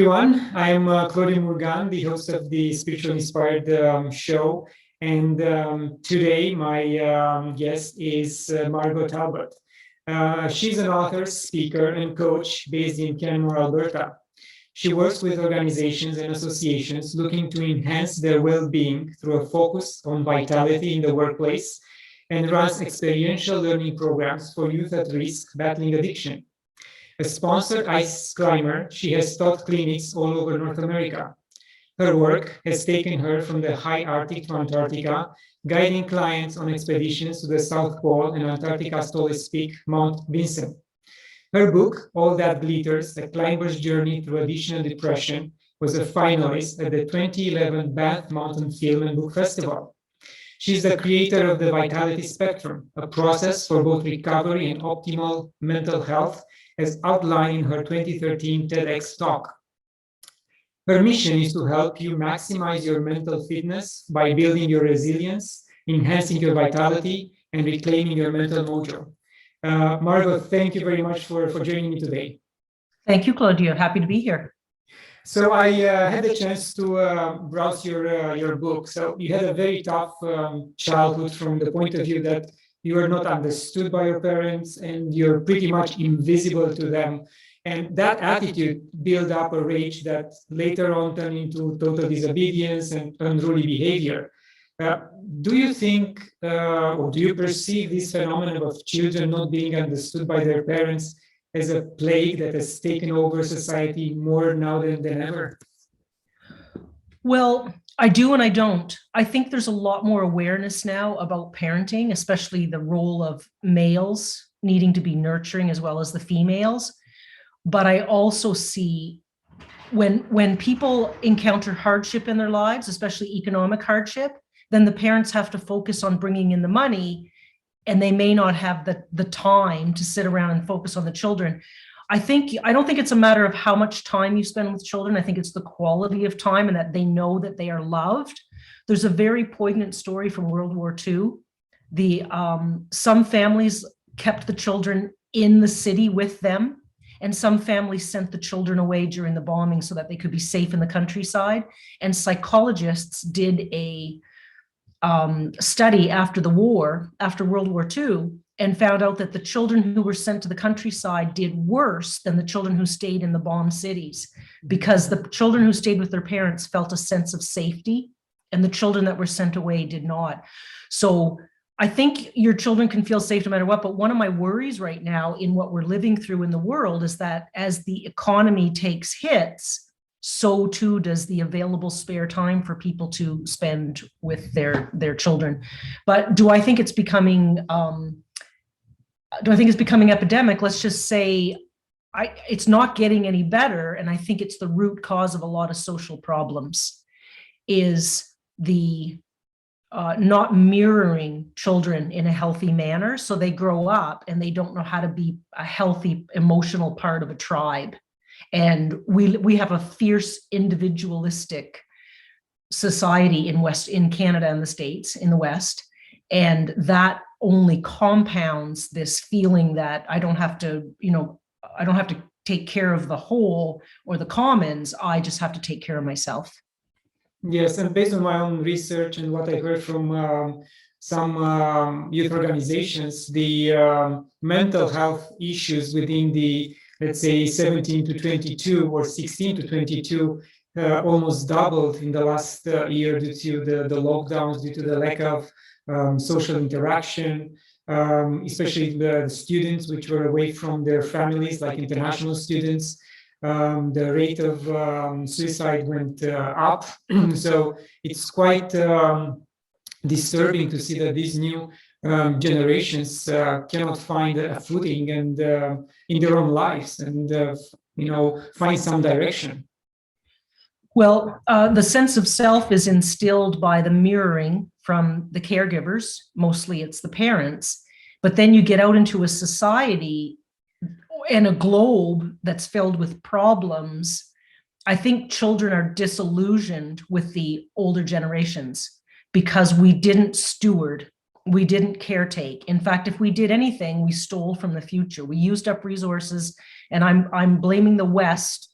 everyone. I'm Claudiu Murgan, the host of the Spiritually Inspired show. And today my guest is Margo Talbot. She's an author, speaker, and coach based in Canmore, Alberta. She works with organizations and associations looking to enhance their well-being through a focus on vitality in the workplace and runs experiential learning programs for youth at risk battling addiction. A sponsored ice climber, she has taught clinics all over North America. Her work has taken her from the high Arctic to Antarctica, guiding clients on expeditions to the South Pole and Antarctica's tallest peak, Mount Vinson. Her book, All That Glitters, A Climber's Journey Through Addiction and Depression, was a finalist at the 2011 Banff Mountain Film and Book Festival. She's the creator of the Vitality Spectrum, a process for both recovery and optimal mental health, as outlined in her 2013 TEDx talk. Her mission is to help you maximize your mental fitness by building your resilience, enhancing your vitality, and reclaiming your mental mojo. Margot, thank you very much for joining me today. Thank you, Claudiu. Happy to be here. So I had the chance to browse your book. So you had a very tough childhood from the point of view that you are not understood by your parents and you're pretty much invisible to them. And that attitude built up a rage that later on turned into total disobedience and unruly behavior. Do you think, or do you perceive this phenomenon of children not being understood by their parents as a plague that has taken over society more now than ever? Well, I do and I don't. I think there's a lot more awareness now about parenting, especially the role of males needing to be nurturing as well as the females. But I also see when people encounter hardship in their lives, especially economic hardship, then the parents have to focus on bringing in the money and they may not have the time to sit around and focus on the children. I don't think it's a matter of how much time you spend with children. I think it's the quality of time and that they know that they are loved. There's a very poignant story from World War II. Some families kept the children in the city with them, and some families sent the children away during the bombing so that they could be safe in the countryside. And psychologists did a study after the war, after World War II, and found out that the children who were sent to the countryside did worse than the children who stayed in the bombed cities, because the children who stayed with their parents felt a sense of safety and the children that were sent away did not. So I think your children can feel safe no matter what, but one of my worries right now in what we're living through in the world is that as the economy takes hits, so too does the available spare time for people to spend with their children. But do I think it's becoming epidemic? Let's just say it's not getting any better. And I think it's the root cause of a lot of social problems is the not mirroring children in a healthy manner. So they grow up and they don't know how to be a healthy emotional part of a tribe. And we have a fierce individualistic society in Canada and the States, in the West. And that only compounds this feeling that I don't have to take care of the whole or the commons. I just have to take care of myself. Yes, and based on my own research and what I heard from some youth organizations, the mental health issues within the, let's say, 17 to 22 or 16 to 22 almost doubled in the last year due to the lockdowns, due to the lack of social interaction, especially the students which were away from their families, like international students. The rate of suicide went up. So it's quite disturbing to see that these new generations cannot find a footing and in their own lives and find some direction. Well, the sense of self is instilled by the mirroring from the caregivers. Mostly it's the parents, but then you get out into a society and a globe that's filled with problems. I think children are disillusioned with the older generations because we didn't steward, we didn't caretake. In fact, if we did anything, we stole from the future. We used up resources, and I'm blaming the West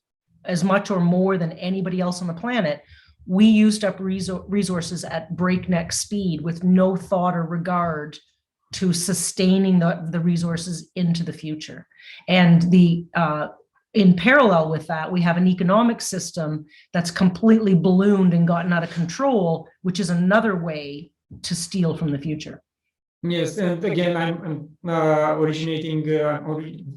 as much or more than anybody else on the planet, we used up resources at breakneck speed with no thought or regard to sustaining the resources into the future. And in parallel with that, we have an economic system that's completely ballooned and gotten out of control, which is another way to steal from the future. Yes, and again, I'm originating,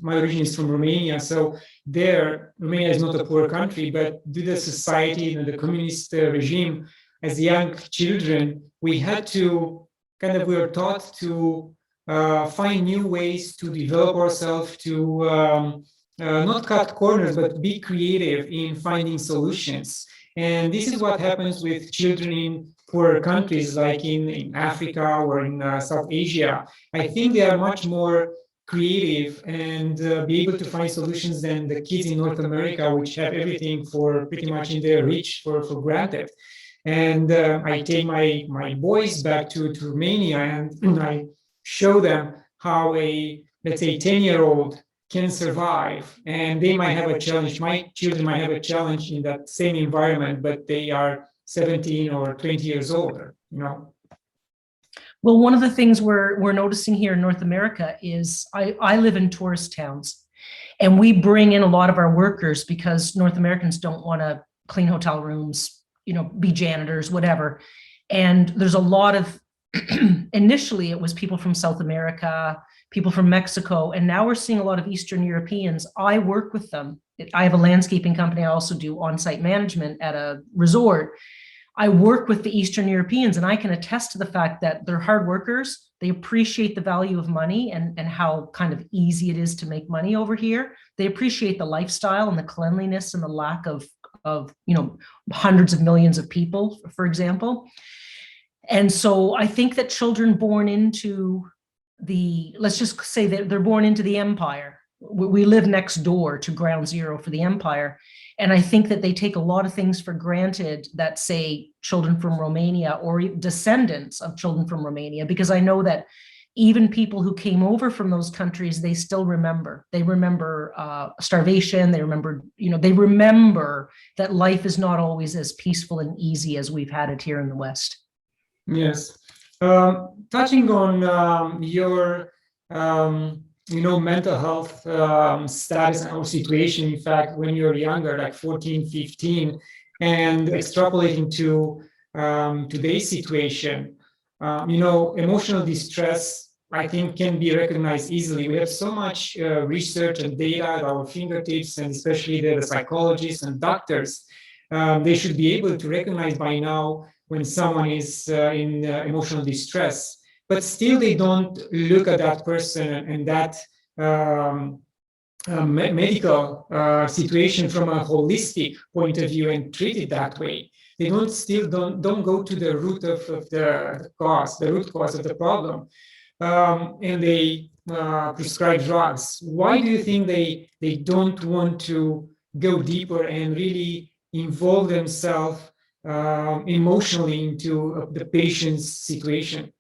my origin is from Romania. So there, Romania is not a poor country, but due to the society and the communist regime, as young children, we had to we were taught to find new ways to develop ourselves, to not cut corners, but be creative in finding solutions. And this is what happens with children in poorer countries like in Africa or in South Asia. I think they are much more creative and be able to find solutions than the kids in North America, which have everything for pretty much in their reach for granted. And I take my boys back to Romania and I show them how a, let's say, 10-year-old can survive, and they might have a challenge. My children might have a challenge in that same environment, but they are 17 or 20 years older, Well, one of the things we're noticing here in North America is I live in tourist towns, and we bring in a lot of our workers because North Americans don't want to clean hotel rooms, be janitors, whatever. And there's a lot of, initially it was people from South America, people from Mexico, and now we're seeing a lot of Eastern Europeans. I work with them. I have a landscaping company. I also do on-site management at a resort. I work with the Eastern Europeans, and I can attest to the fact that they're hard workers. They appreciate the value of money and how kind of easy it is to make money over here. They appreciate the lifestyle and the cleanliness and the lack of hundreds of millions of people, for example. And so I think that children born into let's just say that they're born into the empire. We live next door to ground zero for the empire. And I think that they take a lot of things for granted that, say, children from Romania or descendants of children from Romania, because I know that even people who came over from those countries, they still remember. They remember starvation. They remember, they remember that life is not always as peaceful and easy as we've had it here in the West. Yes. Touching on your, mental health status or situation, in fact, when you're younger, like 14, 15, and extrapolating to today's situation, emotional distress, I think, can be recognized easily. We have so much research and data at our fingertips, and especially the psychologists and doctors. They should be able to recognize by now when someone is in emotional distress, but still they don't look at that person and that medical situation from a holistic point of view and treat it that way. They don't go to the root of the cause, the root cause of the problem, and they prescribe drugs. Why do you think they don't want to go deeper and really involve themselves emotionally into the patient's situation?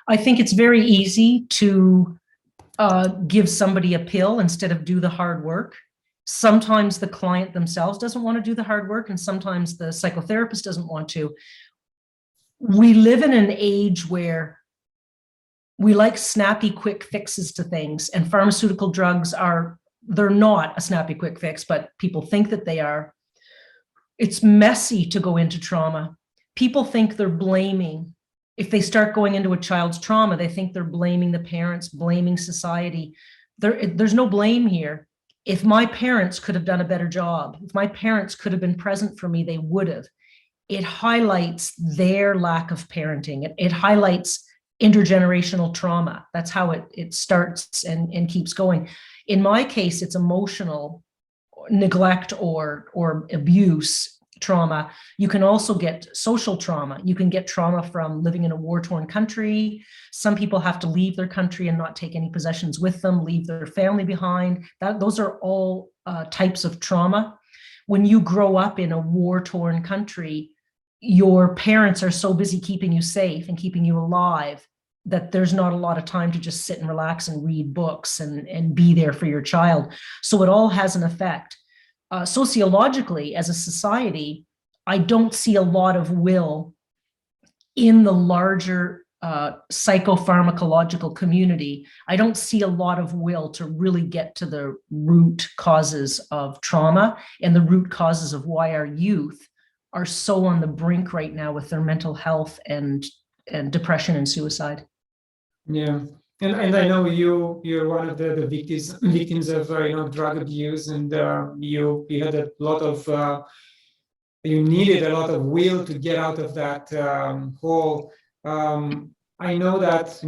I think it's very easy to give somebody a pill instead of do the hard work. Sometimes the client themselves doesn't want to do the hard work, and sometimes the psychotherapist doesn't want to. We live in an age where we like snappy, quick fixes to things, and pharmaceutical drugs they're not a snappy, quick fix, but people think that they are. It's messy to go into trauma. People think they're blaming. If they start going into a child's trauma, they think they're blaming the parents, blaming society. There's no blame here. If my parents could have done a better job, if my parents could have been present for me, they would have. It highlights their lack of parenting. It highlights intergenerational trauma. That's how it starts and keeps going. In my case, it's emotional neglect or abuse trauma. You can also get social trauma. You can get trauma from living in a war-torn country. Some people have to leave their country and not take any possessions with them, leave their family behind. Those are all types of trauma. When you grow up in a war-torn country, your parents are so busy keeping you safe and keeping you alive that there's not a lot of time to just sit and relax and read books and be there for your child. So it all has an effect. sociologically, as a society, I don't see a lot of will in the larger psychopharmacological community. I don't see a lot of will to really get to the root causes of trauma and the root causes of why our youth are so on the brink right now with their mental health and depression and suicide. Yeah. And I know you're one of the victims of drug abuse, and you had a lot of you needed a lot of will to get out of that hole. I know that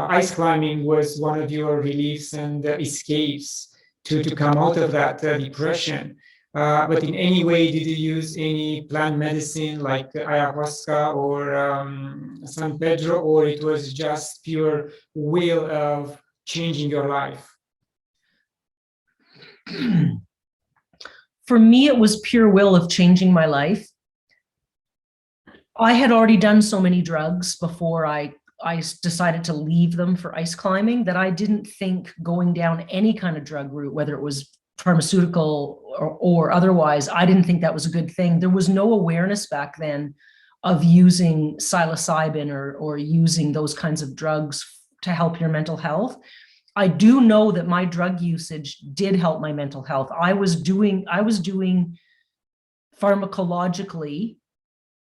ice climbing was one of your reliefs and escapes to come out of that depression. But in any way, did you use any plant medicine like ayahuasca or San Pedro, or it was just pure will of changing your life? For me, it was pure will of changing my life. I had already done so many drugs before I decided to leave them for ice climbing that I didn't think going down any kind of drug route, whether it was pharmaceutical or otherwise, I didn't think that was a good thing. There was no awareness back then of using psilocybin or using those kinds of drugs to help your mental health. I do know that my drug usage did help my mental health. I was doing pharmacologically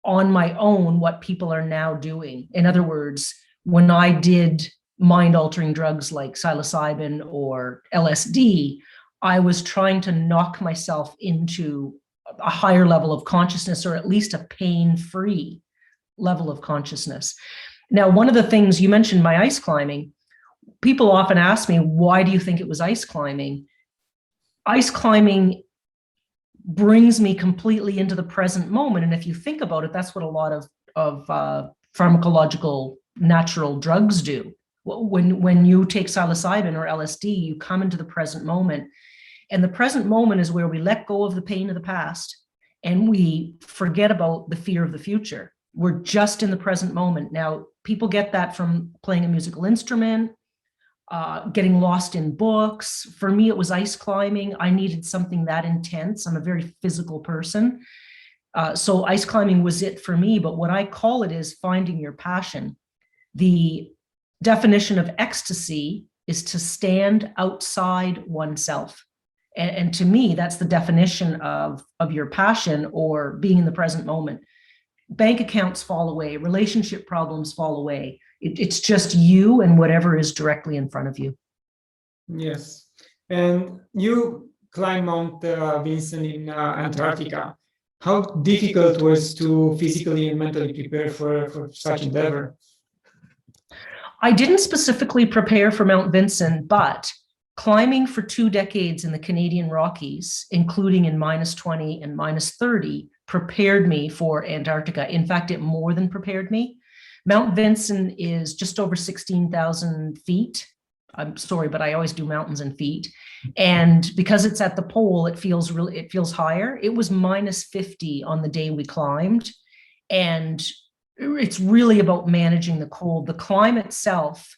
on my own what people are now doing. In other words, when I did mind-altering drugs like psilocybin or LSD, I was trying to knock myself into a higher level of consciousness, or at least a pain-free level of consciousness. Now, one of the things you mentioned, my ice climbing, people often ask me, why do you think it was ice climbing? Ice climbing brings me completely into the present moment. And if you think about it, that's what a lot of pharmacological natural drugs do. When you take psilocybin or LSD, you come into the present moment. And the present moment is where we let go of the pain of the past and we forget about the fear of the future. We're just in the present moment. Now, people get that from playing a musical instrument, getting lost in books. For me, it was ice climbing. I needed something that intense. I'm a very physical person. So ice climbing was it for me. But what I call it is finding your passion. The definition of ecstasy is to stand outside oneself. And to me, that's the definition of your passion or being in the present moment. Bank accounts fall away, relationship problems fall away. It's just you and whatever is directly in front of you. Yes. And you climb Mount Vinson in Antarctica. How difficult was to physically and mentally prepare for such endeavor? I didn't specifically prepare for Mount Vinson, but climbing for 2 decades in the Canadian Rockies, including in -20 and -30, prepared me for Antarctica. In fact, it more than prepared me. Mount Vinson is just over 16,000 feet. I'm sorry, but I always do mountains in feet. And because it's at the pole, it feels higher. It was -50 on the day we climbed. And it's really about managing the cold. The climb itself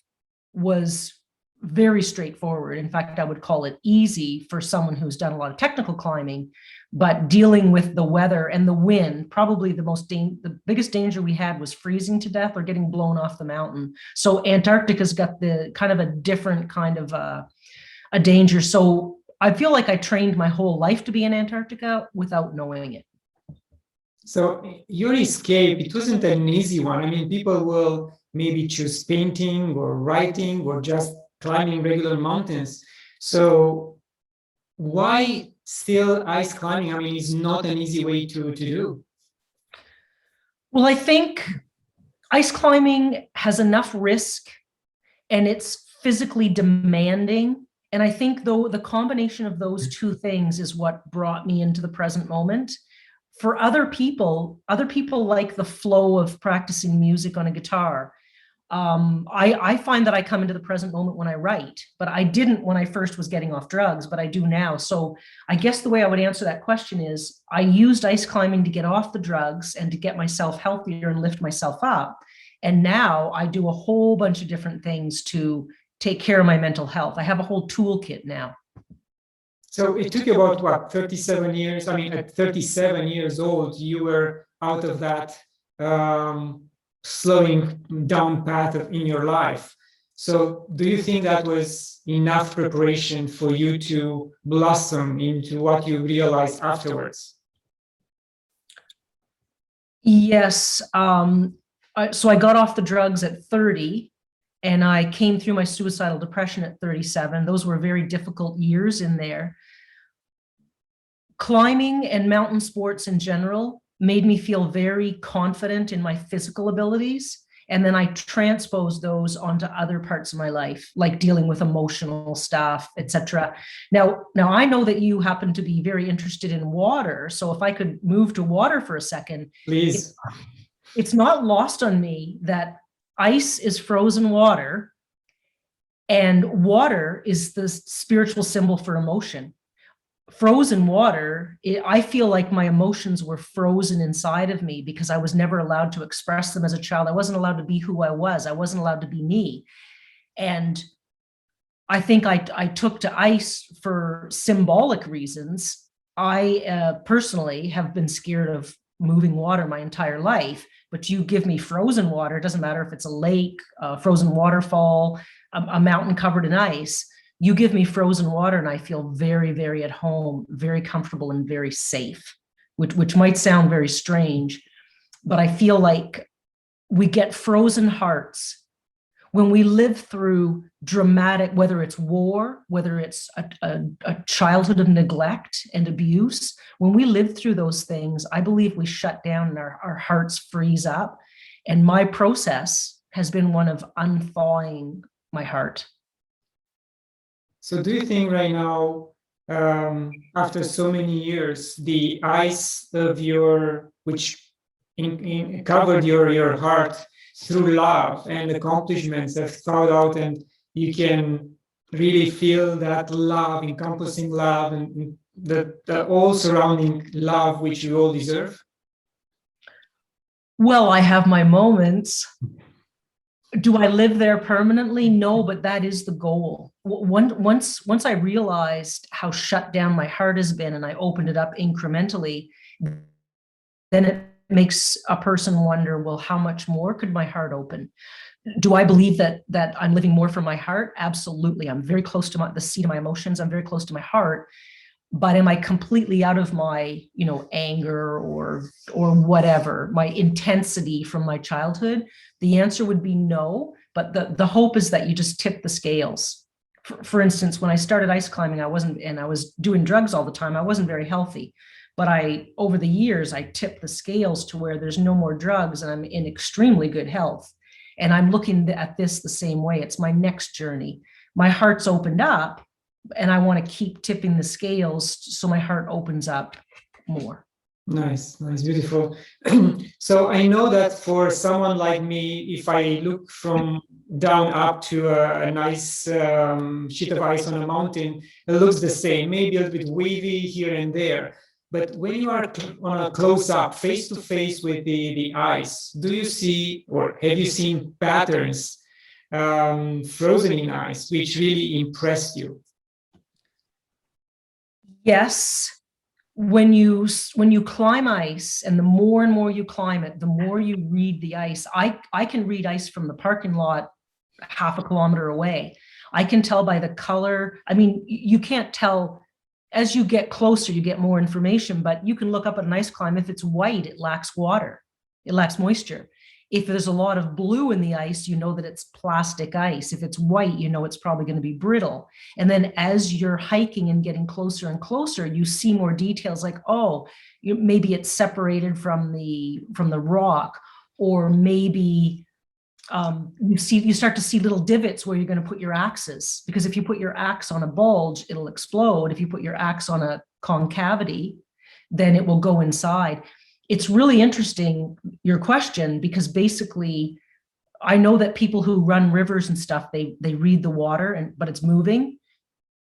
was very straightforward. In fact, I would call it easy for someone who's done a lot of technical climbing, but dealing with the weather and the wind, probably the biggest danger we had was freezing to death or getting blown off the mountain. So Antarctica's got the kind of a different kind of a danger. So I feel like I trained my whole life to be in Antarctica without knowing it. So your escape, it wasn't an easy one. I mean, people will maybe choose painting or writing or just climbing regular mountains. So why still ice climbing? I mean, it's not an easy way to do. Well, I think ice climbing has enough risk and it's physically demanding. And I think though the combination of those two things is what brought me into the present moment. For other people like the flow of practicing music on a guitar. I find that I come into the present moment when I write, but I didn't when I first was getting off drugs, but I do now. So I guess the way I would answer that question is I used ice climbing to get off the drugs and to get myself healthier and lift myself up. And now I do a whole bunch of different things to take care of my mental health. I have a whole toolkit now. So it took you about what, 37 years? I mean, at 37 years old, you were out of that slowing down path in your life. So do you think that was enough preparation for you to blossom into what you realized afterwards? Yes. So I got off the drugs at 30, and I came through my suicidal depression at 37. Those were very difficult years in there. Climbing and mountain sports in general made me feel very confident in my physical abilities. And then I transposed those onto other parts of my life, like dealing with emotional stuff, etc. Now I know that you happen to be very interested in water. So if I could move to water for a second. Please. It's not lost on me that ice is frozen water, and water is the spiritual symbol for emotion. Frozen water, I feel like my emotions were frozen inside of me because I was never allowed to express them as a child. I wasn't allowed to be who I was. I wasn't allowed to be me. And I think I took to ice for symbolic reasons. I personally have been scared of moving water my entire life, but you give me frozen water, it doesn't matter if it's a lake, a frozen waterfall, a mountain covered in ice. You give me frozen water and I feel very, very at home, very comfortable and very safe, which might sound very strange, but I feel like we get frozen hearts when we live through dramatic, whether it's war, whether it's a childhood of neglect and abuse. When we live through those things, I believe we shut down and our hearts freeze up. And my process has been one of unthawing my heart. So do you think right now, after so many years, the ice of which covered your heart through love and accomplishments have thawed out, and you can really feel that love, encompassing love, and the all surrounding love which you all deserve? Well, I have my moments. Do I live there permanently? No, but that is the goal. Once I realized how shut down my heart has been and I opened it up incrementally, then it makes a person wonder, well, how much more could my heart open? Do I believe that I'm living more from my heart? Absolutely. I'm very close to the seat of my emotions. I'm very close to my heart. But am I completely out of my, anger or whatever, my intensity from my childhood? The answer would be no, but the hope is that you just tip the scales. For instance, when I started ice climbing, I was doing drugs all the time. I wasn't very healthy, but over the years, I tipped the scales to where there's no more drugs and I'm in extremely good health. And I'm looking at this the same way. It's my next journey. My heart's opened up, and I want to keep tipping the scales so my heart opens up more. Nice, beautiful. So I know that for someone like me, if I look from down up to a nice sheet of ice on a mountain, it looks the same, maybe a little bit wavy here and there. But when you are on a close-up, face-to-face with the ice, do you see, or have you seen patterns frozen in ice, which really impressed you? Yes. When you climb ice, and the more and more you climb it, the more you read the ice. I can read ice from the parking lot half a kilometer away. I can tell by the color. I mean, you can't tell. As you get closer, you get more information, but you can look up at an ice climb. If it's white, it lacks water. It lacks moisture. If there's a lot of blue in the ice, you know that it's plastic ice. If it's white, you know it's probably going to be brittle. And then as you're hiking and getting closer and closer, you see more details like, oh, maybe it's separated from the rock, or maybe you start to see little divots where you're going to put your axes. Because if you put your axe on a bulge, it'll explode. If you put your axe on a concavity, then it will go inside. It's really interesting, your question, because basically I know that people who run rivers and stuff, they read the water, but it's moving.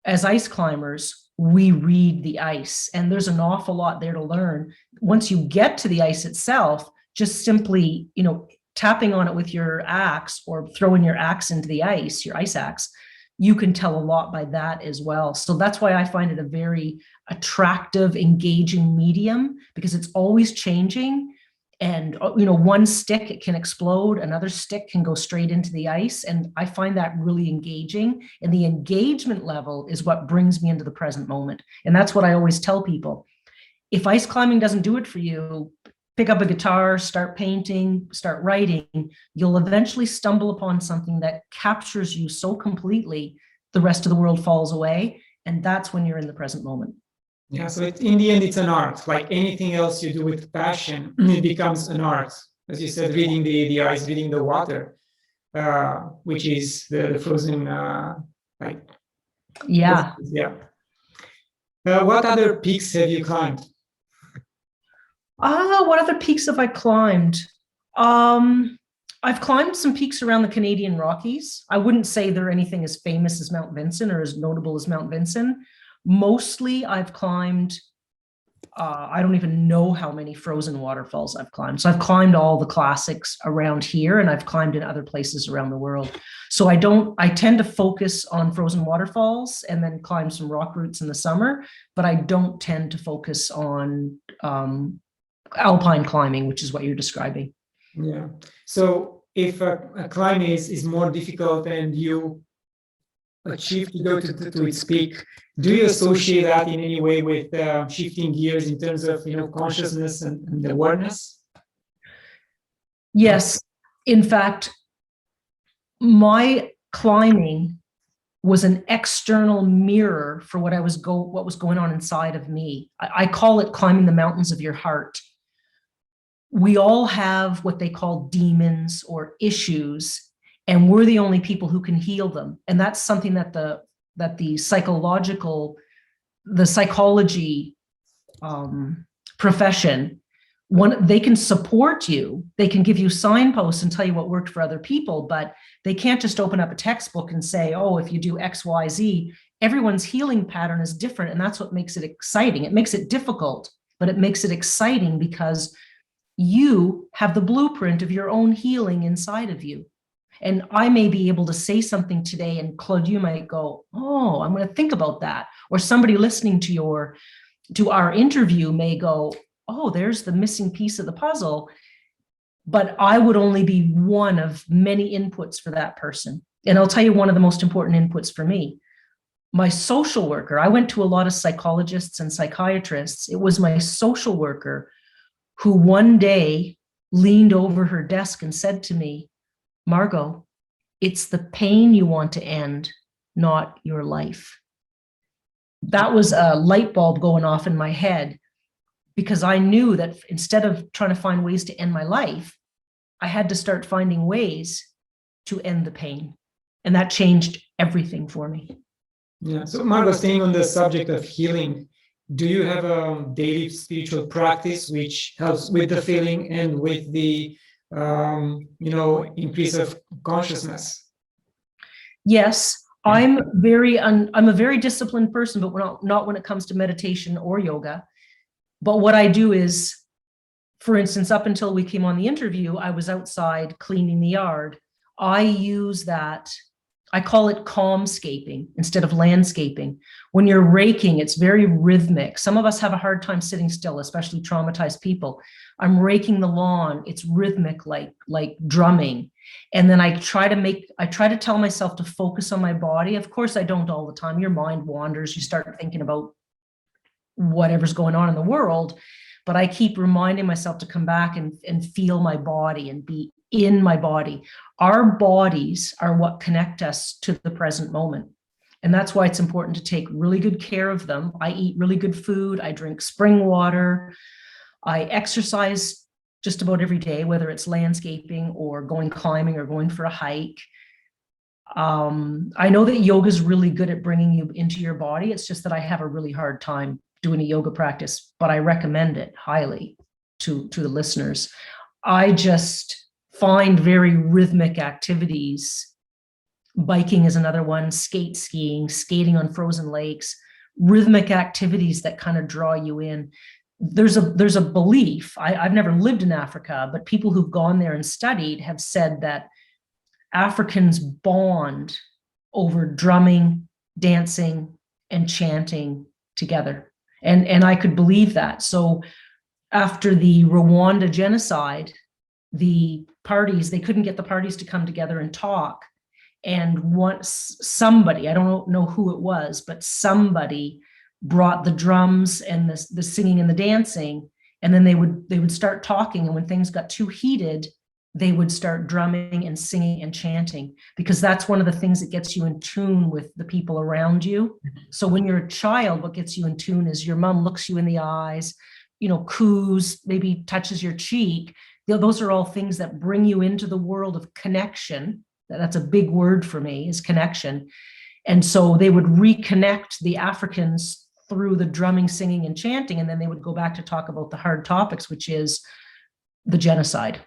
As ice climbers, we read the ice, and there's an awful lot there to learn. Once you get to the ice itself, just simply, tapping on it with your axe or throwing your axe into the ice, your ice axe, you can tell a lot by that as well. So that's why I find it a very attractive, engaging medium, because it's always changing. And, one stick, it can explode, another stick can go straight into the ice. And I find that really engaging. And the engagement level is what brings me into the present moment. And that's what I always tell people. If ice climbing doesn't do it for you, pick up a guitar, start painting, start writing. You'll eventually stumble upon something that captures you so completely, the rest of the world falls away. And that's when you're in the present moment. Yeah, so in the end, it's an art. Like anything else you do with passion, it becomes an art. As you said, reading the ice, reading the water, which is the frozen, Yeah. Yeah. What other peaks have you climbed? What other peaks have I climbed? I've climbed some peaks around the Canadian Rockies. I wouldn't say they're anything as famous as Mount Vinson or as notable as Mount Vinson. Mostly I've climbed, I don't even know how many frozen waterfalls I've climbed. So I've climbed all the classics around here, and I've climbed in other places around the world. So I tend to focus on frozen waterfalls and then climb some rock routes in the summer, but I don't tend to focus on alpine climbing, which is what you're describing. Yeah. So if a climb is more difficult and you achieve to go to its peak, do you associate that in any way with shifting gears in terms of consciousness and awareness? Yes. In fact, my climbing was an external mirror for what was going on inside of me. I call it climbing the mountains of your heart. We all have what they call demons or issues, and we're the only people who can heal them. And that's something that the psychology profession, they can support you, they can give you signposts and tell you what worked for other people, but they can't just open up a textbook and say, oh, if you do X, Y, Z, everyone's healing pattern is different. And that's what makes it exciting. It makes it difficult, but it makes it exciting because you have the blueprint of your own healing inside of you. And I may be able to say something today and Claudiu might go, oh, I'm going to think about that. Or somebody listening to our interview may go, oh, there's the missing piece of the puzzle. But I would only be one of many inputs for that person. And I'll tell you one of the most important inputs for me. My social worker, I went to a lot of psychologists and psychiatrists. It was my social worker who one day leaned over her desk and said to me, Margot, it's the pain you want to end, not your life. That was a light bulb going off in my head, because I knew that instead of trying to find ways to end my life, I had to start finding ways to end the pain. And that changed everything for me. Yeah. So Margo, staying on the subject of healing, do you have a daily spiritual practice which helps with the feeling and with the increase of consciousness? Yes, I'm a very disciplined person, but not when it comes to meditation or yoga. But what I do is, for instance, up until we came on the interview, I was outside cleaning the yard. I use that. I call it calmscaping instead of landscaping. When you're raking, it's very rhythmic. Some of us have a hard time sitting still, especially traumatized people. I'm raking the lawn. It's rhythmic, like drumming. And then I try to tell myself to focus on my body. Of course, I don't all the time. Your mind wanders. You start thinking about whatever's going on in the world. But I keep reminding myself to come back and feel my body and be in my body. Our bodies are what connect us to the present moment. And that's why it's important to take really good care of them. I eat really good food. I drink spring water. I exercise just about every day, whether it's landscaping or going climbing or going for a hike. I know that yoga is really good at bringing you into your body. It's just that I have a really hard time doing a yoga practice, but I recommend it highly to the listeners. I just find very rhythmic activities. Biking is another one, skiing, skating on frozen lakes, rhythmic activities that kind of draw you in. There's a belief, I've never lived in Africa, but people who've gone there and studied have said that Africans bond over drumming, dancing, and chanting together. And I could believe that. So after the Rwanda genocide, the parties, they couldn't get the parties to come together and talk. And once somebody, I don't know who it was, but somebody brought the drums and the singing and the dancing, and then they would start talking. And when things got too heated, they would start drumming and singing and chanting, because that's one of the things that gets you in tune with the people around you. So when you're a child, what gets you in tune is your mom looks you in the eyes, coos, maybe touches your cheek. Those are all things that bring you into the world of connection. That's a big word for me, is connection. And so they would reconnect the Africans through the drumming, singing, and chanting, and then they would go back to talk about the hard topics, which is the genocide.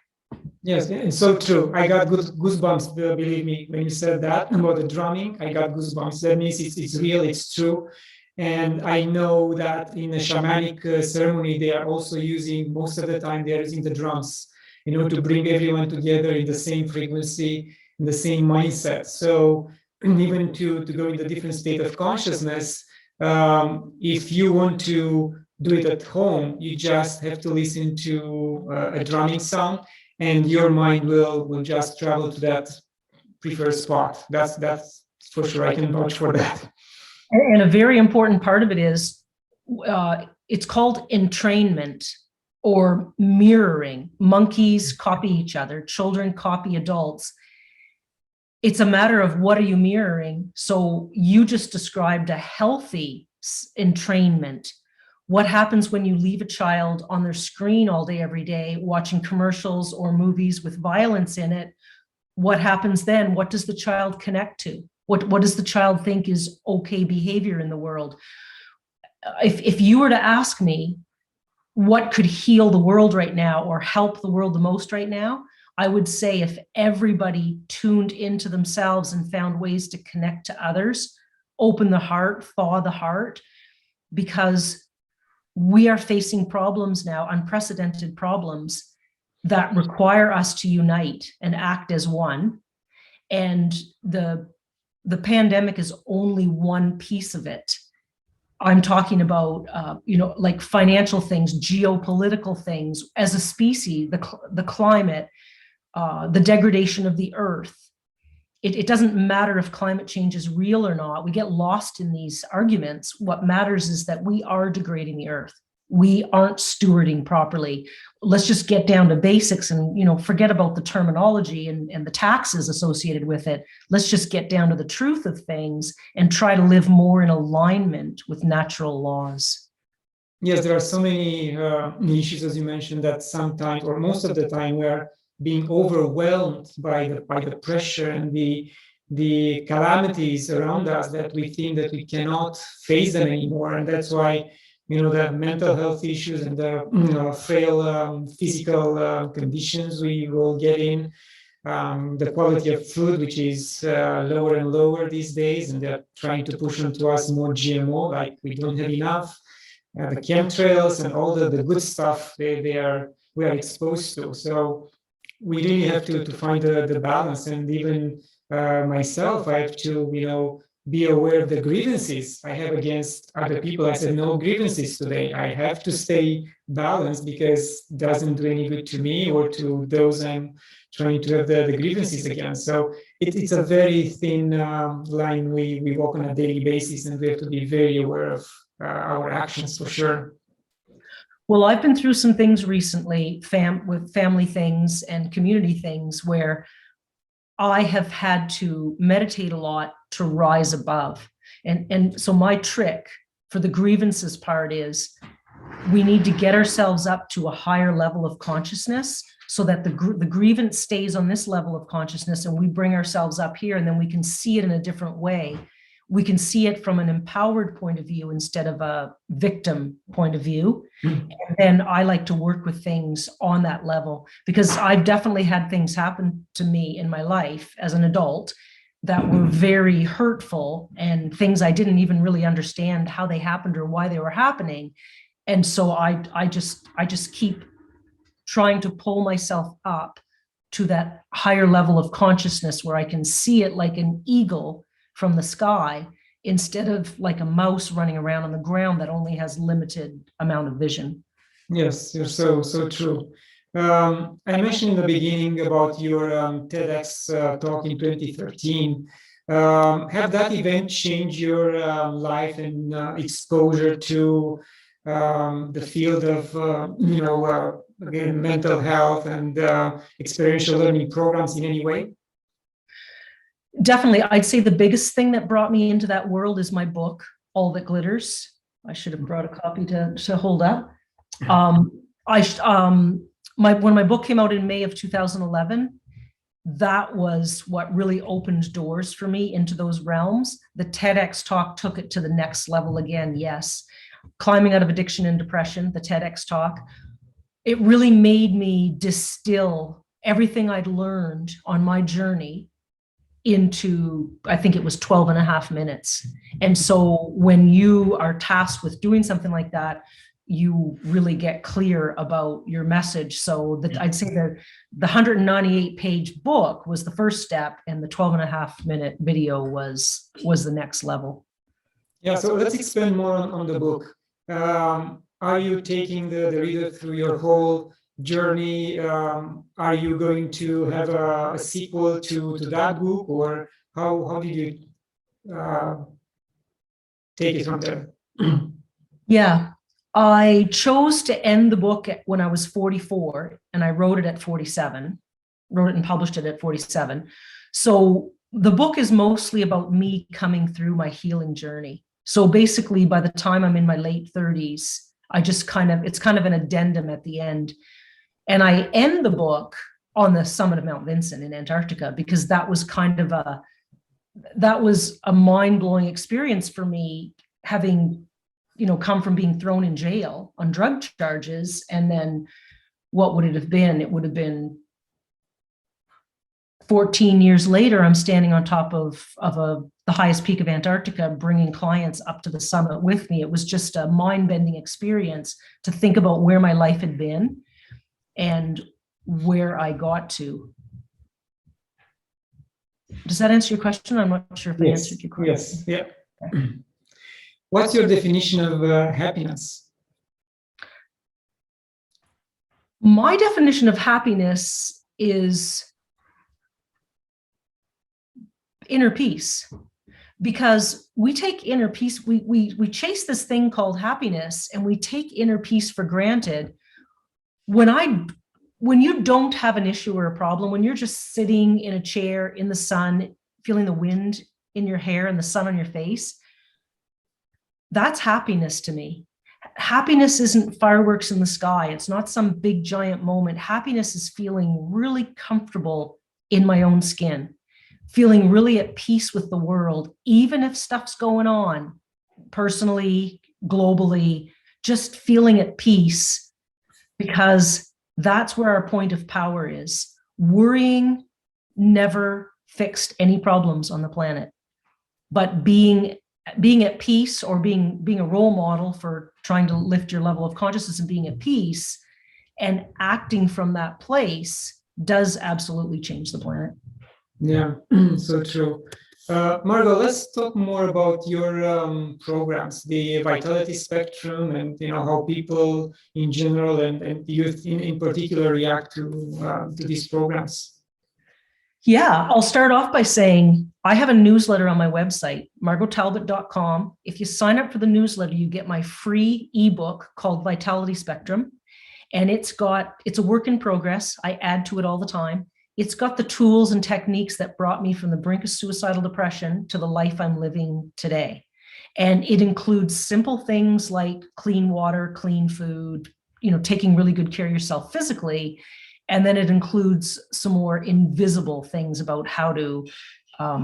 Yes, it's so true. I got goosebumps, believe me, when you said that about the drumming. I got goosebumps. That means it's real, it's true. And I know that in a shamanic ceremony, they are also using, most of the time, they're using the drums, to bring everyone together in the same frequency, in the same mindset. So even to go in the different state of consciousness, if you want to do it at home, you just have to listen to a drumming sound, and your mind will just travel to that preferred spot. That's for sure. I can vouch for that. And a very important part of it is, it's called entrainment or mirroring. Monkeys copy each other, children copy adults. It's a matter of what are you mirroring? So you just described a healthy entrainment. What happens when you leave a child on their screen all day, every day, watching commercials or movies with violence in it? What happens then? What does the child connect to? What does the child think is okay behavior in the world? If you were to ask me what could heal the world right now or help the world the most right now, I would say if everybody tuned into themselves and found ways to connect to others, open the heart, thaw the heart, because we are facing problems now, unprecedented problems that require us to unite and act as one. And the pandemic is only one piece of it. I'm talking about, like financial things, geopolitical things, as a species, the climate, the degradation of the earth. It doesn't matter if climate change is real or not. We get lost in these arguments. What matters is that we are degrading the earth. We aren't stewarding properly. Let's just get down to basics and, forget about the terminology and the taxes associated with it. Let's just get down to the truth of things and try to live more in alignment with natural laws. Yes, there are so many issues, as you mentioned, that sometimes, or most of the time, we're being overwhelmed by the pressure and the calamities around us, that we think that we cannot face them anymore. And that's why, the mental health issues and the frail physical conditions we will get in, the quality of food, which is lower and lower these days, and they're trying to push onto us more GMO, like we don't have enough. The chemtrails and all the good stuff we are exposed to. So we really have to find the balance. And even myself, I have to be aware of the grievances I have against other people. I said no grievances today. I have to stay balanced, because it doesn't do any good to me or to those I'm trying to have the grievances against. So it's a very thin line we walk on a daily basis, and we have to be very aware of our actions, for sure. Well, I've been through some things recently, with family things and community things, where I have had to meditate a lot to rise above. And so my trick for the grievances part is, we need to get ourselves up to a higher level of consciousness, so that the grievance stays on this level of consciousness, and we bring ourselves up here, and then we can see it in a different way. We can see it from an empowered point of view instead of a victim point of view. And then I like to work with things on that level, because I've definitely had things happen to me in my life as an adult that were very hurtful, and things I didn't even really understand how they happened or why they were happening. And so I just keep trying to pull myself up to that higher level of consciousness, where I can see it like an eagle from the sky instead of like a mouse running around on the ground that only has limited amount of vision. Yes, you're so true. I mentioned in the beginning about your TEDx talk in 2013. Have that event changed your life and exposure to the field of, again, mental health and experiential learning programs in any way? Definitely. I'd say the biggest thing that brought me into that world is my book, All That Glitters. I should have brought a copy to hold up. When my book came out in May of 2011, that was what really opened doors for me into those realms. The TEDx talk took it to the next level again. Yes. Climbing out of addiction and depression, the TEDx talk, it really made me distill everything I'd learned on my journey into, I think it was 12 and a half minutes. And so when you are tasked with doing something like that, you really get clear about your message. So that I'd say the 198 page book was the first step, and the 12 and a half minute video was the next level. Yeah, so let's expand more on the book. Are you taking the reader through your whole journey? Are you going to have a sequel to that book, or how did you take it from there? Yeah, I chose to end the book when I was 44, and I wrote it at 47, wrote it and published it at 47. So the book is mostly about me coming through my healing journey. So basically, by the time I'm in my late 30s, it's kind of an addendum at the end. And I end the book on the summit of Mount Vinson in Antarctica, because that was a mind-blowing experience for me, having, come from being thrown in jail on drug charges. And then what would it have been? It would have been 14 years later, I'm standing on top of the highest peak of Antarctica, bringing clients up to the summit with me. It was just a mind-bending experience to think about where my life had been and where I got to. Does that answer your question? I'm not sure if I answered your question. Yes, yeah. Okay. What's your definition of happiness? My definition of happiness is inner peace, because we take inner peace, we chase this thing called happiness, and we take inner peace for granted. When you don't have an issue or a problem, when you're just sitting in a chair in the sun, feeling the wind in your hair and the sun on your face, that's happiness to me. Happiness isn't fireworks in the sky. It's not some big giant moment. Happiness is feeling really comfortable in my own skin, feeling really at peace with the world, even if stuff's going on personally, globally, just feeling at peace, because that's where our point of power is. Worrying never fixed any problems on the planet, but being at peace, or being a role model for trying to lift your level of consciousness and being at peace and acting from that place does absolutely change the planet. Yeah, so true. Margo, let's talk more about your programs, the vitality spectrum, and how people in general and youth in particular react to these programs. Yeah, I'll start off by saying I have a newsletter on my website, margotalbot.com. If you sign up for the newsletter, you get my free ebook called Vitality Spectrum. And it's a work in progress. I add to it all the time. It's got the tools and techniques that brought me from the brink of suicidal depression to the life I'm living today. And it includes simple things like clean water, clean food, taking really good care of yourself physically. And then it includes some more invisible things about how to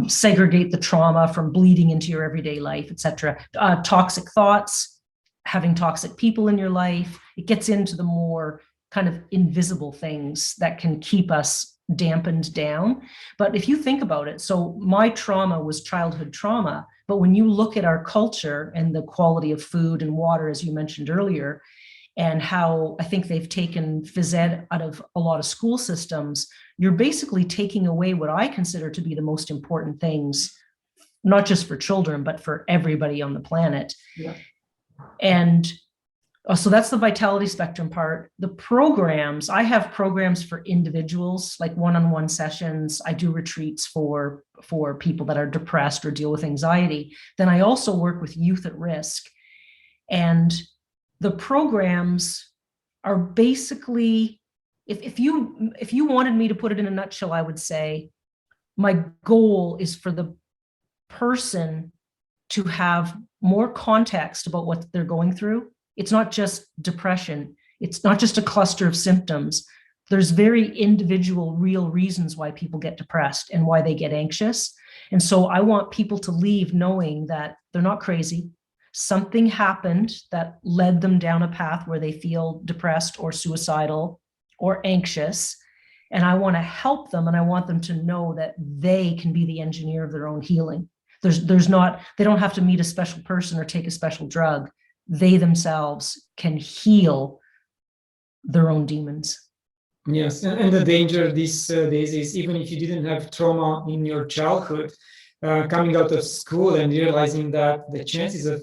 segregate the trauma from bleeding into your everyday life, etc. Toxic thoughts, having toxic people in your life. It gets into the more kind of invisible things that can keep us dampened down. But if you think about it, so my trauma was childhood trauma, but when you look at our culture and the quality of food and water, as you mentioned earlier, and how I think they've taken phys ed out of a lot of school systems, you're basically taking away what I consider to be the most important things not just for children, but for everybody on the planet. Yeah. And so that's the vitality spectrum part. The programs, I have programs for individuals, like one-on-one sessions. I do retreats for people that are depressed or deal with anxiety. Then I also work with youth at risk. And the programs are basically, if you wanted me to put it in a nutshell, I would say my goal is for the person to have more context about what they're going through. It's not just depression. It's not just a cluster of symptoms. There's very individual, real reasons why people get depressed and why they get anxious. And so I want people to leave knowing that they're not crazy. Something happened that led them down a path where they feel depressed or suicidal or anxious. And I want to help them, and I want them to know that they can be the engineer of their own healing. They don't have to meet a special person or take a special drug. They themselves can heal their own demons. Yes, and the danger these days is, even if you didn't have trauma in your childhood, coming out of school and realizing that the chances of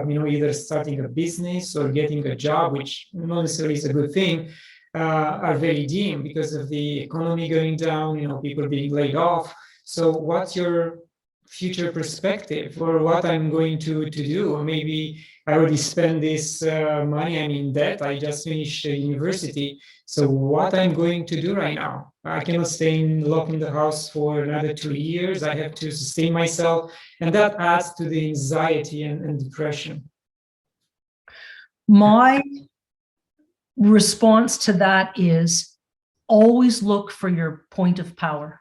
either starting a business or getting a job, which not necessarily is a good thing, are very dim because of the economy going down, people being laid off. So what's your future perspective, or what I'm going to do? Or maybe I already spent this money, I'm in debt, I just finished university. So what I'm going to do right now? I cannot stay locked in the house for another 2 years. I have to sustain myself. And that adds to the anxiety and depression. My response to that is always look for your point of power.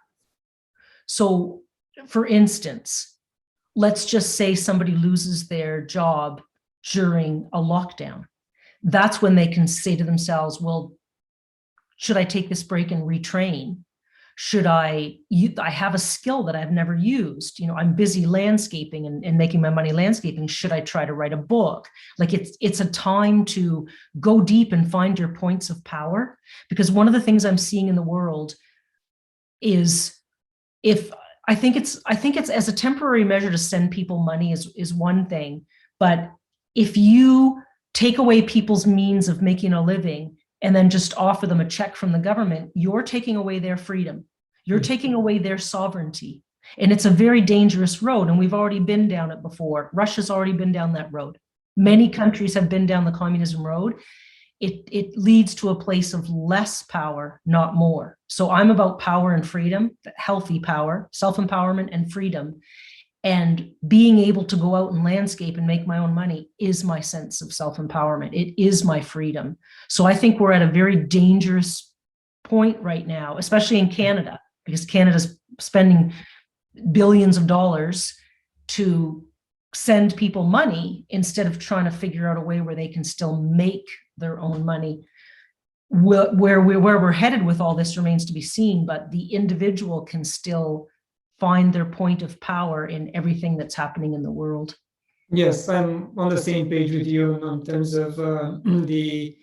So, for instance, let's just say somebody loses their job during a lockdown. That's when they can say to themselves, well, should I take this break and retrain? Should I have a skill that I've never used? I'm busy landscaping and making my money landscaping. Should I try to write a book? Like it's a time to go deep and find your points of power. Because one of the things I'm seeing in the world is, I think it's as a temporary measure to send people money is one thing. But if you take away people's means of making a living and then just offer them a check from the government, you're taking away their freedom. You're taking away their sovereignty. And it's a very dangerous road. And we've already been down it before. Russia's already been down that road. Many countries have been down the communism road. It leads to a place of less power, not more. So I'm about power and freedom, healthy power, self-empowerment and freedom. And being able to go out and landscape and make my own money is my sense of self-empowerment. It is my freedom. So I think we're at a very dangerous point right now, especially in Canada, because Canada's spending billions of dollars to send people money instead of trying to figure out a way where they can still make their own money. Where we're headed with all this remains to be seen, but the individual can still find their point of power in everything that's happening in the world. Yes, I'm on the same page with you in terms of the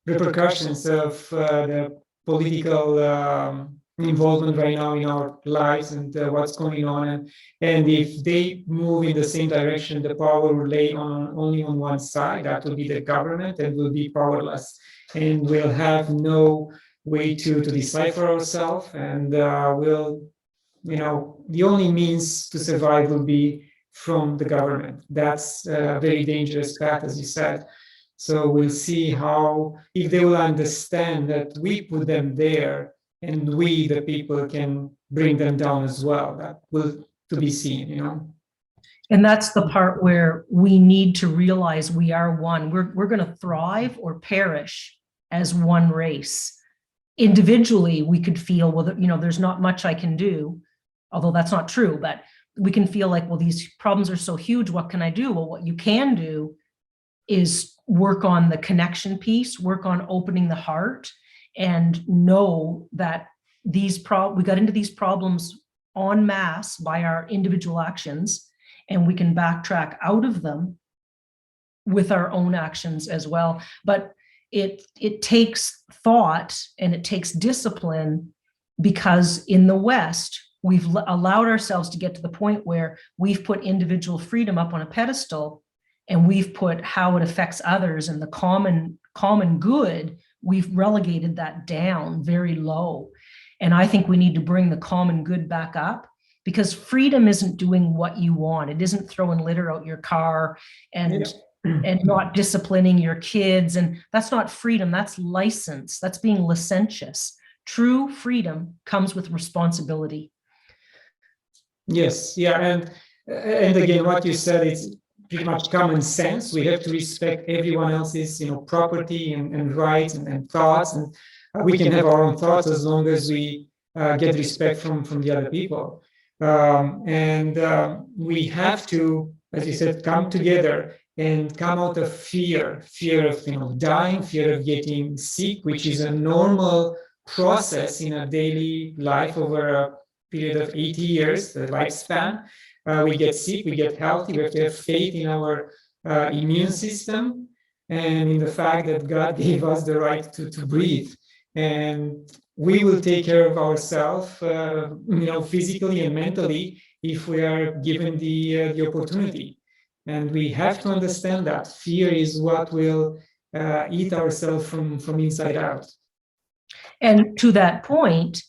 repercussions of the political involvement right now in our lives and what's going on. And if they move in the same direction, the power will lay only on one side. That will be the government, and will be powerless. And we'll have no way to decipher ourselves. And the only means to survive will be from the government. That's a very dangerous path, as you said. So we'll see if they will understand that we put them there, and we, the people, can bring them down as well. That will to be seen, And that's the part where we need to realize we are one. We're going to thrive or perish as one race. Individually, we could feel, well, there's not much I can do, although that's not true, but we can feel like, well, these problems are so huge, what can I do? Well, what you can do is work on the connection piece, work on opening the heart, and know that we got into these problems en masse by our individual actions, and we can backtrack out of them with our own actions as well. But it takes thought and it takes discipline, because in the West, allowed ourselves to get to the point where we've put individual freedom up on a pedestal, and we've put how it affects others and the common good, we've relegated that down very low. And I think we need to bring the common good back up, because freedom isn't doing what you want. It isn't throwing litter out your car and not disciplining your kids. And that's not freedom, that's license. That's being licentious. True freedom comes with responsibility. Yes, yeah, and again, what you said, it's pretty much common sense. We have to respect everyone else's, property and rights and thoughts, and we can have our own thoughts as long as we get respect from the other people. We have to, as you said, come together and come out of fear of dying, fear of getting sick, which is a normal process in a daily life over a period of 80 years, the lifespan. We get sick, we get healthy, we have to have faith in our immune system and in the fact that God gave us the right to breathe. And we will take care of ourselves, physically and mentally, if we are given the opportunity. And we have to understand that fear is what will eat ourselves from inside out. And to that point,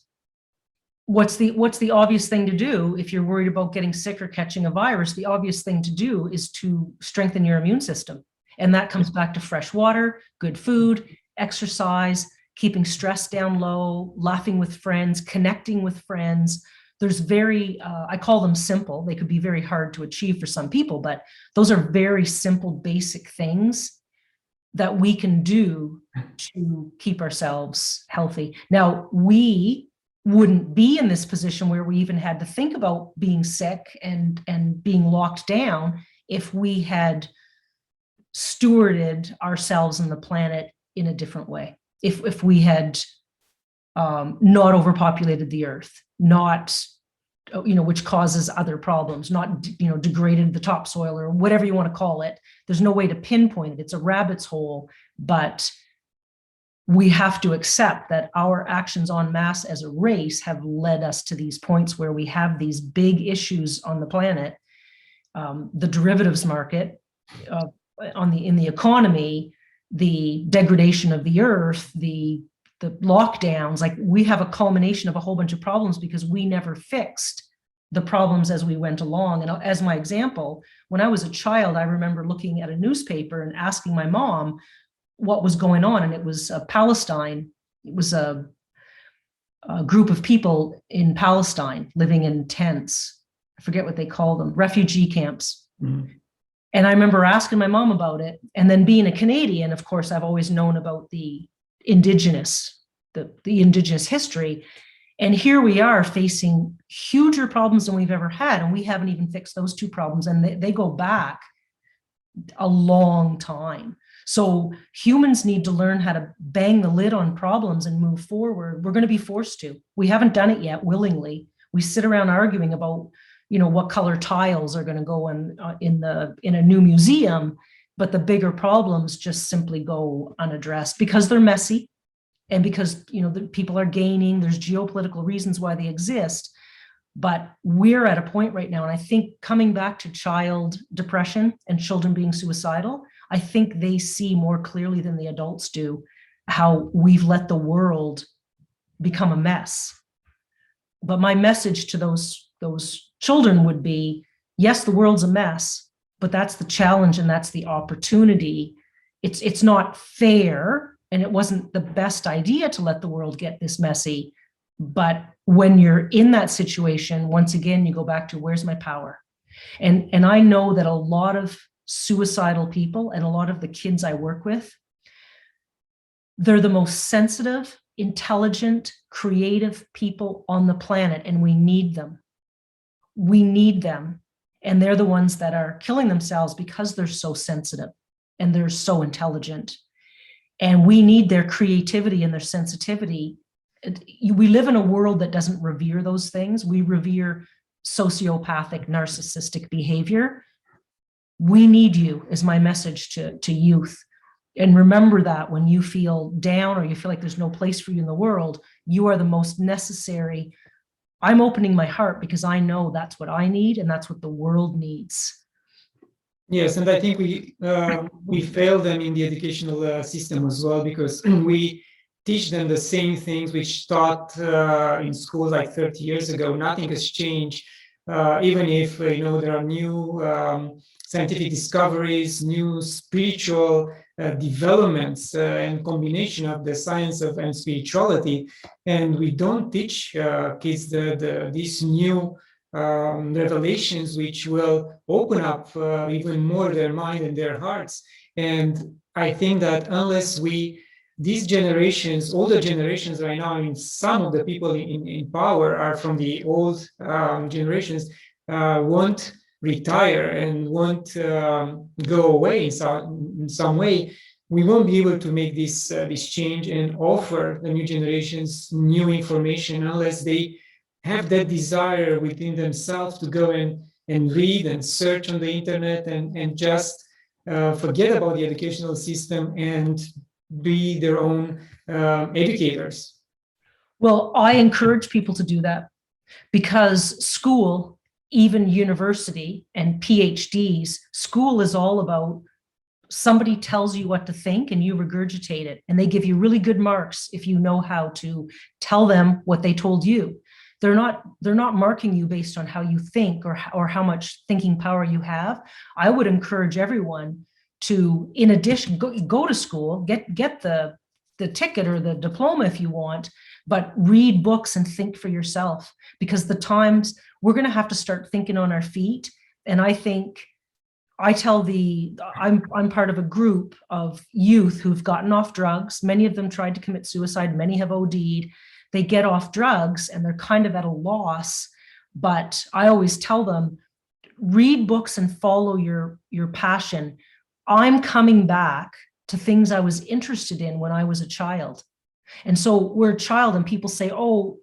what's the obvious thing to do if you're worried about getting sick or catching a virus? The obvious thing to do is to strengthen your immune system. And that comes back to fresh water, good food, exercise, keeping stress down low, laughing with friends, connecting with friends. There's I call them simple. They could be very hard to achieve for some people, but those are very simple, basic things that we can do to keep ourselves healthy. Now, we wouldn't be in this position where we even had to think about being sick and being locked down if we had stewarded ourselves and the planet in a different way. If we had not overpopulated the earth, not, which causes other problems, not, degraded the topsoil or whatever you want to call it. There's no way to pinpoint it. It's a rabbit's hole, but we have to accept that our actions en masse as a race have led us to these points where we have these big issues on the planet. The derivatives market, in the economy, the degradation of the earth, the lockdowns, like we have a culmination of a whole bunch of problems because we never fixed the problems as we went along. And as my example, when I was a child, I remember looking at a newspaper and asking my mom what was going on. And it was Palestine. It was a group of people in Palestine living in tents. I forget what they call them, refugee camps. Mm-hmm. And I remember asking my mom about it. And then being a Canadian, of course, I've always known about the indigenous history. And here we are facing huger problems than we've ever had. And we haven't even fixed those two problems. And they go back a long time. So humans need to learn how to bang the lid on problems and move forward. We're going to be forced to. We haven't done it yet willingly. We sit around arguing about, what color tiles are going to go in a new museum, but the bigger problems just simply go unaddressed because they're messy, and because the people are gaining. There's geopolitical reasons why they exist, but we're at a point right now, and I think coming back to child depression and children being suicidal, I think they see more clearly than the adults do how we've let the world become a mess. But my message to those children would be, yes, the world's a mess, but that's the challenge and that's the opportunity. It's not fair, and it wasn't the best idea to let the world get this messy. But when you're in that situation, once again, you go back to, where's my power? And I know that a lot of suicidal people and a lot of the kids I work with, they're the most sensitive, intelligent, creative people on the planet, and we need them. We need them. And they're the ones that are killing themselves because they're so sensitive and they're so intelligent. And we need their creativity and their sensitivity. We live in a world that doesn't revere those things. We revere sociopathic, narcissistic behavior. We need you, is my message to youth. And remember that when you feel down or you feel like there's no place for you in the world, you are the most necessary I'm opening my heart because I know that's what I need and that's what the world needs. Yes, and I think we fail them in the educational system as well, because we teach them the same things which taught in schools like 30 years ago. Nothing has changed, even if there are new scientific discoveries, new spiritual developments, and combination of the science and spirituality, and we don't teach kids these new revelations which will open up even more their mind and their hearts. And I think that unless these generations, older generations right now, I mean, some of the people in power are from the old generations, won't retire and won't go away in some way, we won't be able to make this change and offer the new generations new information unless they have that desire within themselves to go and read and search on the internet and just forget about the educational system and be their own educators. Well, I encourage people to do that because school, even university and PhDs, school is all about somebody tells you what to think and you regurgitate it, and they give you really good marks if you know how to tell them what they told you. They're not marking you based on how you think or how much thinking power you have. I would encourage everyone to, in addition, go to school, get the ticket or the diploma if you want, but read books and think for yourself, because the times we're going to have to start thinking on our feet. And I think I'm part of a group of youth who've gotten off drugs. Many of them tried to commit suicide. Many have OD'd. They get off drugs and they're kind of at a loss. But I always tell them, read books and follow your passion. I'm coming back to things I was interested in when I was a child. And so we're a child and people say, oh,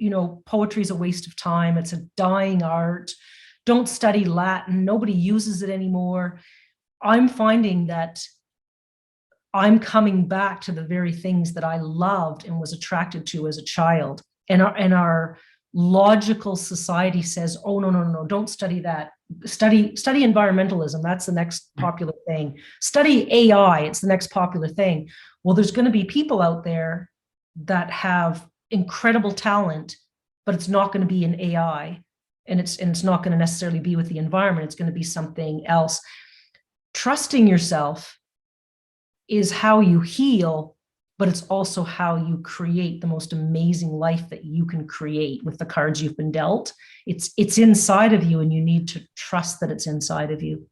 poetry is a waste of time. It's a dying art. Don't study Latin. Nobody uses it anymore. I'm finding that I'm coming back to the very things that I loved and was attracted to as a child. And our logical society says, oh, no, don't study that. Study environmentalism. That's the next popular thing. Study AI. It's the next popular thing. Well, there's going to be people out there that have incredible talent, but it's not going to be in AI. And it's not going to necessarily be with the environment. It's going to be something else. Trusting yourself is how you heal, but it's also how you create the most amazing life that you can create with the cards you've been dealt. It's inside of you, and you need to trust that it's inside of you.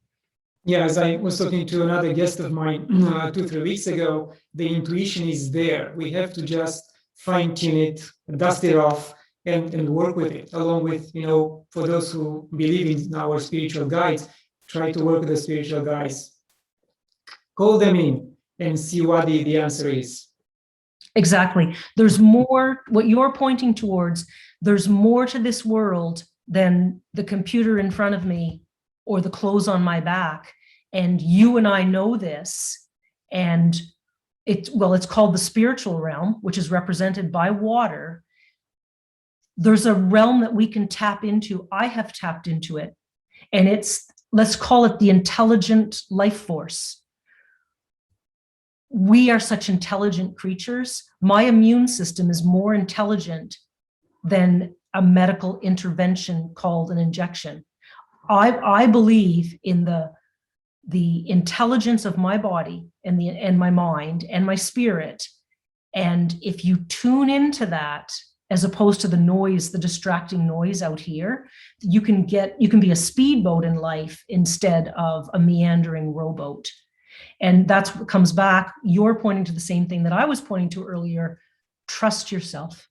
Yeah, as I was talking to another guest of mine 2-3 weeks ago, the intuition is there. We have to just fine tune it, dust it off, and work with it, along with, for those who believe in our spiritual guides, try to work with the spiritual guides. Call them in and see what the answer is. Exactly. There's more, what you're pointing towards, there's more to this world than the computer in front of me or the clothes on my back. And you and I know this. And it's called the spiritual realm, which is represented by water. There's a realm that we can tap into. I have tapped into it. And let's call it the intelligent life force. We are such intelligent creatures. My immune system is more intelligent than a medical intervention called an injection. I believe in the intelligence of my body and my mind and my spirit. And if you tune into that, as opposed to the noise, the distracting noise out here, you can be a speedboat in life instead of a meandering rowboat. And that's what comes back. You're pointing to the same thing that I was pointing to earlier. Trust yourself.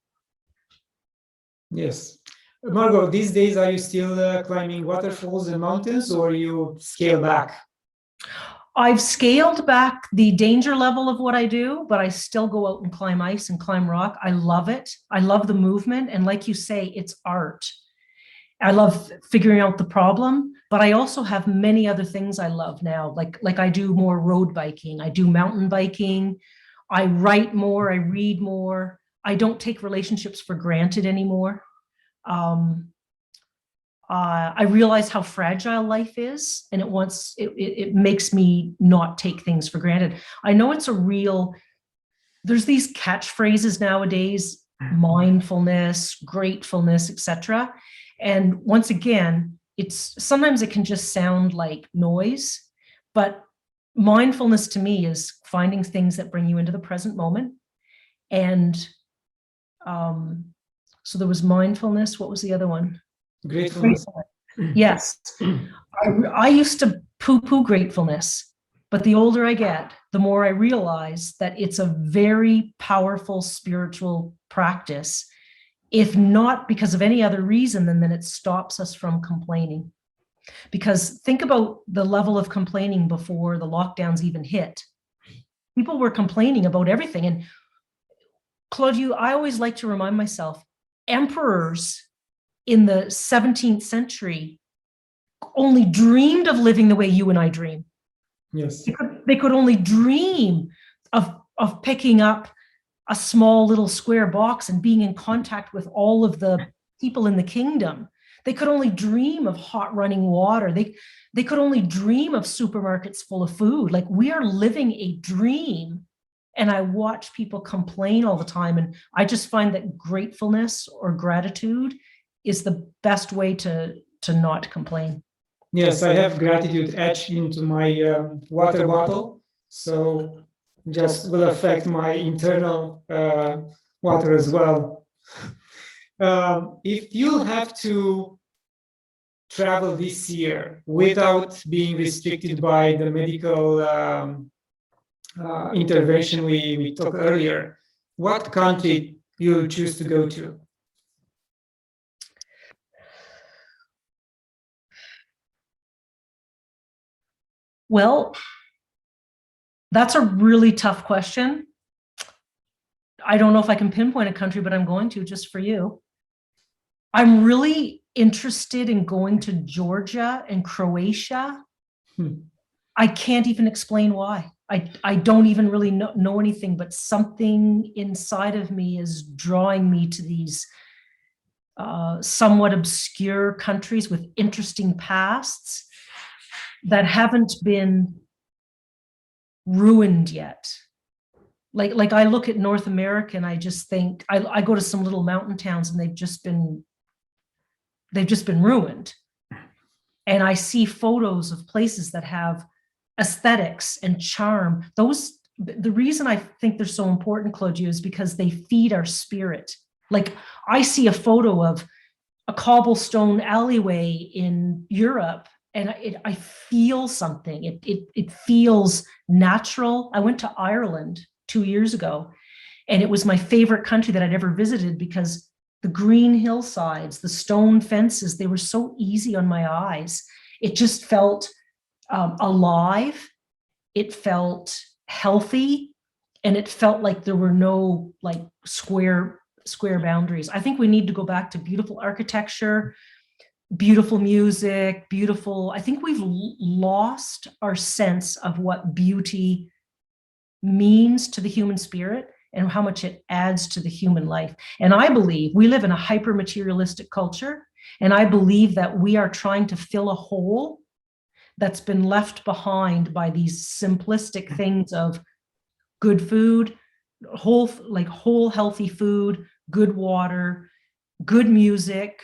Yes. Margot, these days, are you still climbing waterfalls and mountains, or you scale back? I've scaled back the danger level of what I do, but I still go out and climb ice and climb rock. I love it. I love the movement. And like you say, it's art. I love figuring out the problem, but I also have many other things I love now. Like I do more road biking. I do mountain biking. I write more. I read more. I don't take relationships for granted anymore. I realize how fragile life is, and it makes me not take things for granted. I know there's these catchphrases nowadays, mindfulness, gratefulness, etc. And once again, sometimes it can just sound like noise, but mindfulness to me is finding things that bring you into the present moment. And so there was mindfulness. What was the other one? Gratefulness. Yes. I used to poo-poo gratefulness, but the older I get, the more I realize that it's a very powerful spiritual practice, if not because of any other reason than that it stops us from complaining. Because think about the level of complaining before the lockdowns even hit. People were complaining about everything. And Claudiu, I always like to remind myself, emperors in the 17th century only dreamed of living the way you and I dream. Yes. They could only dream of picking up a small little square box and being in contact with all of the people in the kingdom. They could only dream of hot running water. They could only dream of supermarkets full of food. Like, we are living a dream. And I watch people complain all the time. And I just find that gratefulness or gratitude is the best way to not complain. Yes, I have gratitude etched into my water bottle, so just will affect my internal water as well. If you have to travel this year without being restricted by the medical intervention we talked earlier, what country you choose to go to? Well, that's a really tough question. I don't know if I can pinpoint a country, but I'm going to, just for you. I'm really interested in going to Georgia and Croatia. I can't even explain why. I don't even really know anything, but something inside of me is drawing me to these somewhat obscure countries with interesting pasts that haven't been ruined yet. Like I look at North America and I just think, I go to some little mountain towns and they've just been ruined. And I see photos of places that have aesthetics and charm. The reason I think they're so important, Claudiu, is because they feed our spirit. Like, I see a photo of a cobblestone alleyway in Europe, and I feel something. It feels natural. I went to Ireland 2 years ago, and it was my favorite country that I'd ever visited because the green hillsides, the stone fences, they were so easy on my eyes. It just felt alive. It felt healthy, and it felt like there were no like square boundaries. I think we need to go back to beautiful architecture, beautiful music, I think we've lost our sense of what beauty means to the human spirit and how much it adds to the human life. And I believe we live in a hyper-materialistic culture, and I believe that we are trying to fill a hole that's been left behind by these simplistic things of good food, whole healthy food, good water, good music.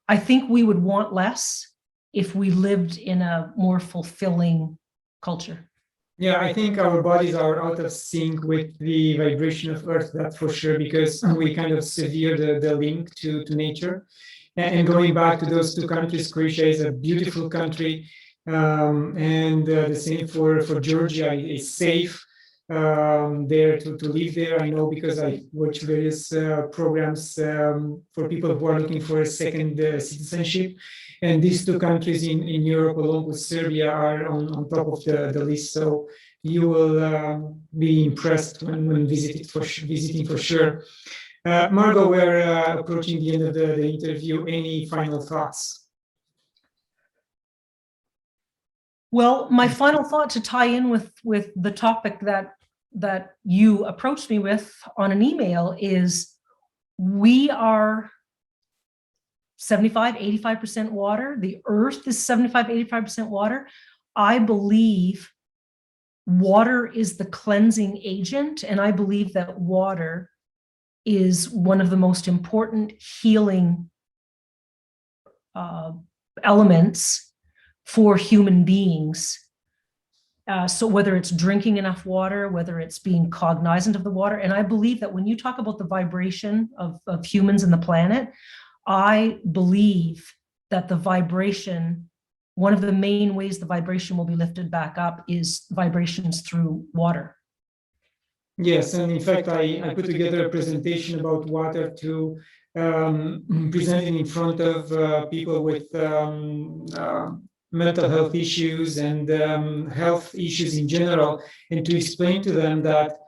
I think we would want less if we lived in a more fulfilling culture. Yeah, I think our bodies are out of sync with the vibration of Earth, that's for sure, because we kind of sever the link to nature. And going back to those two countries, Croatia is a beautiful country, and the same for Georgia. It's safe there to live there. I know because I watch various programs for people who are looking for a second citizenship. And these two countries in Europe, along with Serbia, are on top of the list. So you will be impressed when visiting for sure. Margot, we're approaching the end of the interview. Any final thoughts? Well, my final thought to tie in with the topic that you approached me with on an email is we are 75, 85% water. The earth is 75, 85% water. I believe water is the cleansing agent, and I believe that water is one of the most important healing elements for human beings. So whether it's drinking enough water, whether it's being cognizant of the water, and I believe that when you talk about the vibration of humans and the planet, I believe that the vibration, one of the main ways the vibration will be lifted back up is vibrations through water. Yes, and in fact, I put together a presentation about water to present it in front of people with mental health issues and health issues in general, and to explain to them that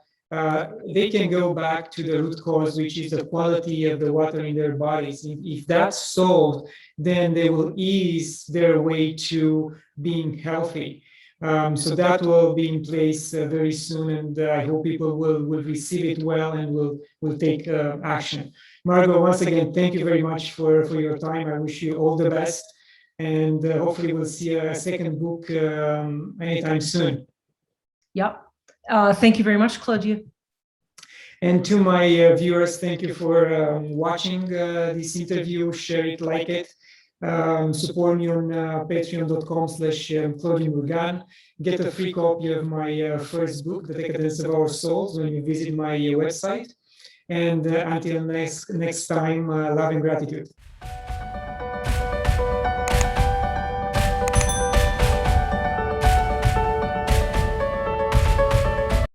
they can go back to the root cause, which is the quality of the water in their bodies. If that's solved, then they will ease their way to being healthy. So that will be in place very soon, and I hope people will receive it well and will take action. Margot, once again, thank you very much for your time. I wish you all the best, and hopefully we'll see a second book anytime soon. Yep. Thank you very much, Claudiu. And to my viewers, thank you for watching this interview. Share it, like it. Support me on patreon.com/claudiumurgan. Get a free copy of my first book, The Decadence of Our Souls, when you visit my website. And until next time, love and gratitude.